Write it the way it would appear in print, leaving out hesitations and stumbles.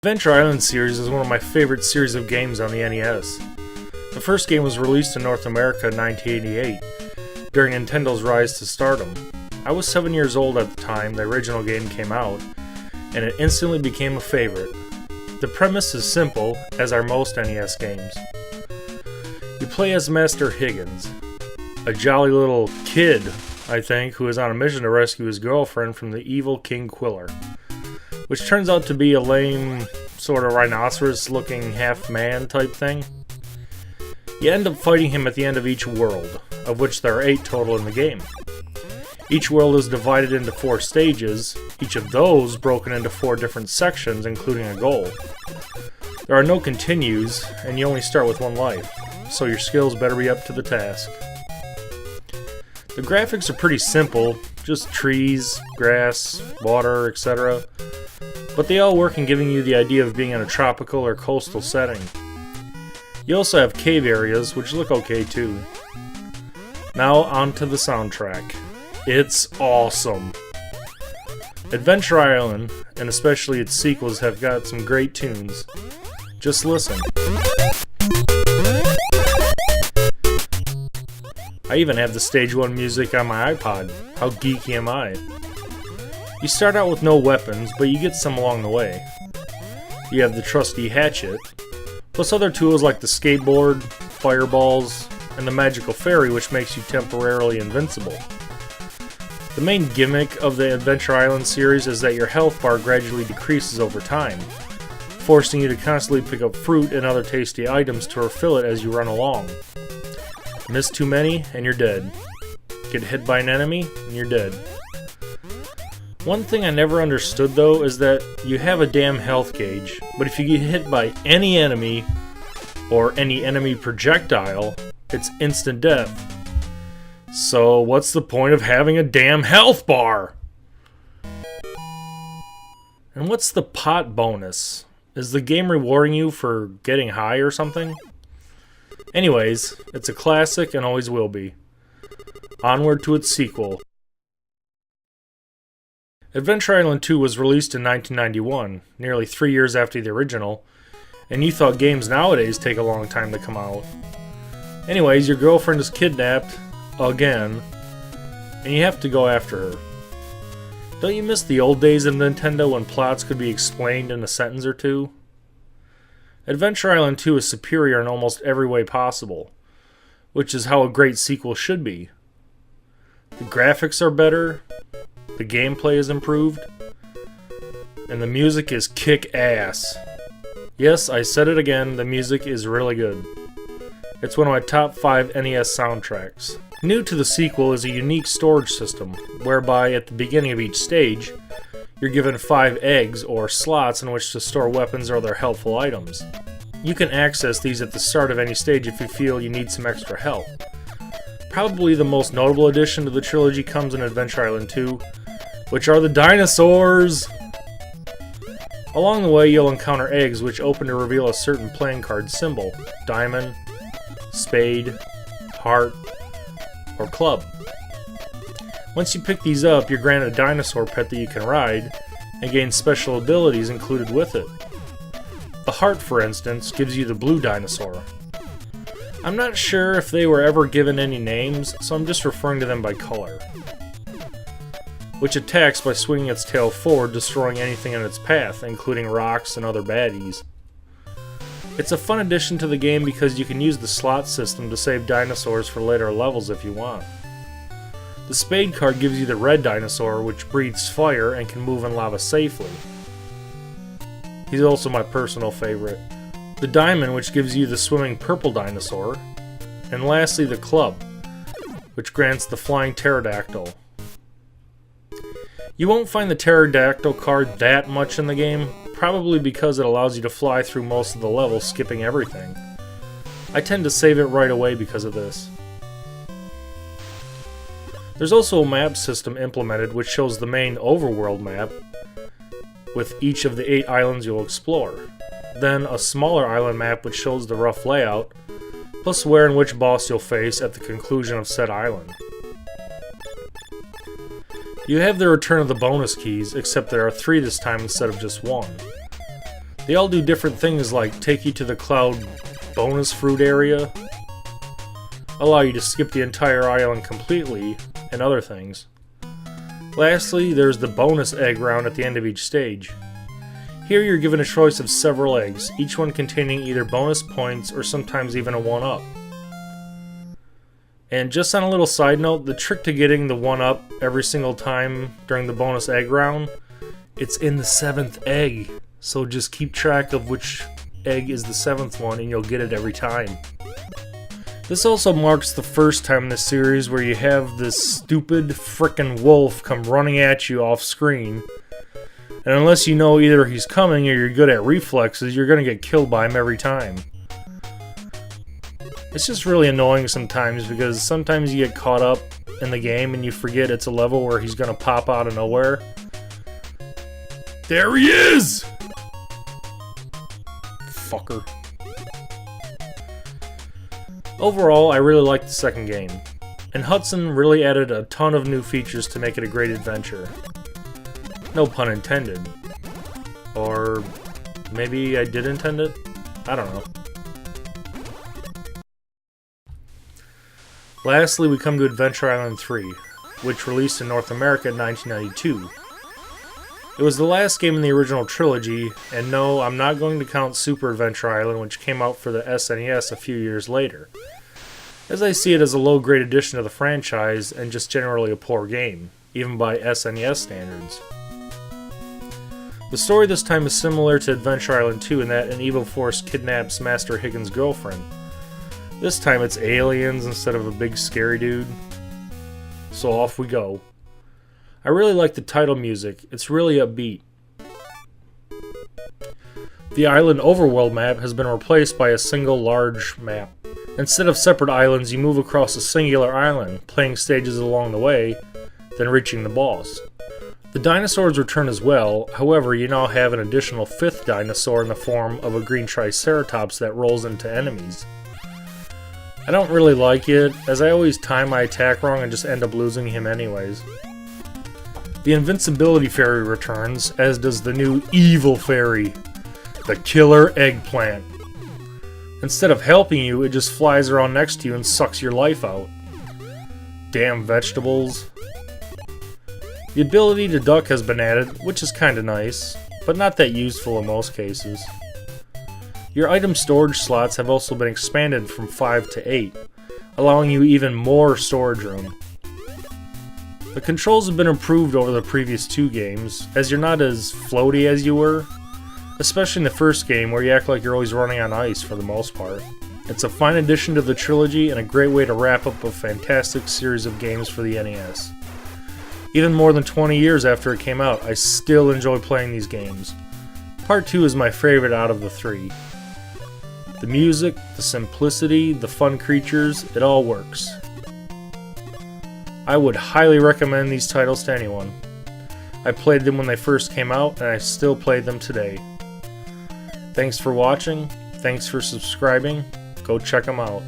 Adventure Island series is one of my favorite series of games on the NES. The first game was released in North America in 1988, during Nintendo's rise to stardom. I was 7 years old at the time the original game came out, and it instantly became a favorite. The premise is simple, as are most NES games. You play as Master Higgins, a jolly little kid, I think, who is on a mission to rescue his girlfriend from the evil King Quiller, which turns out to be a lame, sort of rhinoceros-looking half-man type thing. You end up fighting him at the end of each world, of which there are 8 total in the game. Each world is divided into 4 stages, each of those broken into 4 different sections, including a goal. There are no continues, and you only start with 1 life, so your skills better be up to the task. The graphics are pretty simple, just trees, grass, water, etc. But they all work in giving you the idea of being in a tropical or coastal setting. You also have cave areas, which look okay too. Now onto the soundtrack. It's awesome! Adventure Island, and especially its sequels, have got some great tunes. Just listen. I even have the Stage 1 music on my iPod. How geeky am I? You start out with no weapons, but you get some along the way. You have the trusty hatchet, plus other tools like the skateboard, fireballs, and the magical fairy, which makes you temporarily invincible. The main gimmick of the Adventure Island series is that your health bar gradually decreases over time, forcing you to constantly pick up fruit and other tasty items to refill it as you run along. Miss too many, and you're dead. Get hit by an enemy, and you're dead. One thing I never understood, though, is that you have a damn health gauge, but if you get hit by any enemy, or any enemy projectile, it's instant death. So what's the point of having a damn health bar? And what's the pot bonus? Is the game rewarding you for getting high or something? Anyways, it's a classic and always will be. Onward to its sequel. Adventure Island 2 was released in 1991, nearly 3 years after the original, and you thought games nowadays take a long time to come out. Anyways, your girlfriend is kidnapped, again, and you have to go after her. Don't you miss the old days of Nintendo when plots could be explained in a sentence or two? Adventure Island 2 is superior in almost every way possible, which is how a great sequel should be. The graphics are better, the gameplay is improved, and the music is kick-ass. Yes, I said it again, the music is really good. It's one of my top 5 NES soundtracks. New to the sequel is a unique storage system, whereby at the beginning of each stage, you're given 5 eggs, or slots, in which to store weapons or other helpful items. You can access these at the start of any stage if you feel you need some extra help. Probably the most notable addition to the trilogy comes in Adventure Island 2, which are the dinosaurs! Along the way, you'll encounter eggs which open to reveal a certain playing card symbol: diamond, spade, heart, or club. Once you pick these up, you're granted a dinosaur pet that you can ride, and gain special abilities included with it. The heart, for instance, gives you the blue dinosaur. I'm not sure if they were ever given any names, so I'm just referring to them by color. Which attacks by swinging its tail forward, destroying anything in its path, including rocks and other baddies. It's a fun addition to the game because you can use the slot system to save dinosaurs for later levels if you want. The spade card gives you the red dinosaur, which breathes fire and can move in lava safely. He's also my personal favorite. The diamond, which gives you the swimming purple dinosaur. And lastly, the club, which grants the flying pterodactyl. You won't find the pterodactyl card that much in the game, probably because it allows you to fly through most of the level, skipping everything. I tend to save it right away because of this. There's also a map system implemented which shows the main overworld map with each of the 8 islands you'll explore. Then a smaller island map which shows the rough layout, plus where and which boss you'll face at the conclusion of said island. You have the return of the bonus keys, except there are 3 this time instead of just 1. They all do different things like take you to the cloud bonus fruit area, allow you to skip the entire island completely, and other things. Lastly, there's the bonus egg round at the end of each stage. Here you're given a choice of several eggs, each one containing either bonus points or sometimes even a 1-up. And just on a little side note, the trick to getting the 1-up every single time during the bonus egg round, it's in the 7th egg. So just keep track of which egg is the 7th one and you'll get it every time. This also marks the first time in the series where you have this stupid frickin' wolf come running at you off screen. And unless you know either he's coming or you're good at reflexes, you're gonna get killed by him every time. It's just really annoying sometimes because sometimes you get caught up in the game and you forget it's a level where he's gonna pop out of nowhere. There he is! Fucker. Overall, I really liked the second game, and Hudson really added a ton of new features to make it a great adventure. No pun intended. Or maybe I did intend it? I don't know. Lastly, we come to Adventure Island 3, which released in North America in 1992. It was the last game in the original trilogy, and no, I'm not going to count Super Adventure Island, which came out for the SNES a few years later, as I see it as a low-grade addition to the franchise and just generally a poor game, even by SNES standards. The story this time is similar to Adventure Island 2 in that an evil force kidnaps Master Higgins' girlfriend. This time it's aliens instead of a big scary dude. So off we go. I really like the title music, it's really upbeat. The island overworld map has been replaced by a single large map. Instead of separate islands, you move across a singular island, playing stages along the way, then reaching the boss. The dinosaurs return as well, however you now have an additional 5th dinosaur in the form of a green triceratops that rolls into enemies. I don't really like it, as I always time my attack wrong and just end up losing him anyways. The Invincibility Fairy returns, as does the new Evil Fairy, the Killer Eggplant. Instead of helping you, it just flies around next to you and sucks your life out. Damn vegetables. The ability to duck has been added, which is kinda nice, but not that useful in most cases. Your item storage slots have also been expanded from 5 to 8, allowing you even more storage room. The controls have been improved over the previous 2 games, as you're not as floaty as you were, especially in the first game where you act like you're always running on ice for the most part. It's a fine addition to the trilogy and a great way to wrap up a fantastic series of games for the NES. Even more than 20 years after it came out, I still enjoy playing these games. Part 2 is my favorite out of the 3. The music, the simplicity, the fun creatures, it all works. I would highly recommend these titles to anyone. I played them when they first came out, and I still play them today. Thanks for watching, thanks for subscribing, go check them out.